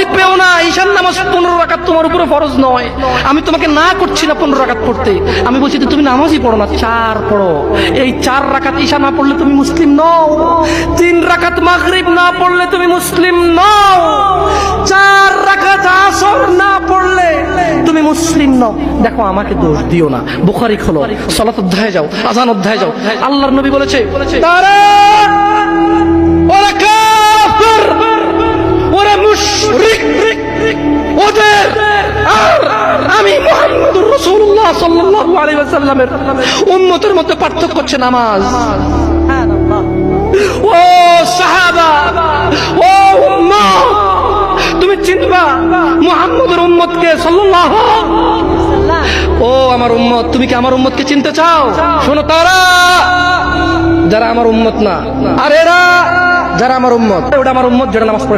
ভয় পেও না, ঈশান নামাজ 15 রাকাত তোমার উপরে ফরজ নয়। আমি তোমাকে না করছি না 15 রাকাত পড়তে, আমি বলছি যে তুমি নামাজই পড়ো না, 4 পড়ো। এই 4 রাকাত ঈশা না পড়লে তুমি মুসলিম নও, 3 রাকাত মাগরিব না পড়লে তুমি মুসলিম নও, 4 রাকাত আসর না পড়লে তুমি মুসলিম নও। দেখো আমাকে দোষ দিও না, বুখারী খোলো, সালাত অধ্যায়ে যাও, আযান অধ্যায়ে যাও। আল্লাহর নবী বলেছে তারা ওরা কাফির, ওরা মুশরিক, ওদের আর আমি মুহাম্মদুর রাসূলুল্লাহ সাল্লাল্লাহু আলাইহি ওয়াসাল্লামের উম্মতের মধ্যে পার্থক্য হচ্ছে নামাজ। সুবহানাল্লাহ। ও সাহাবা, ও উম্মত, তুমি চিনবা মুহাম্মদের উম্মতকে সাল্লাল্লাহু আলাইহি ওয়াসাল্লাম। ও আমার উম্মত, তুমি কি আমার উম্মতকে চিনতে চাও? শোনো, তারা যারা আমার উম্মত না, আর এরা যারা আমার উম্মত, ওটা আমার উম্মত যেটা নামাজ পড়ে।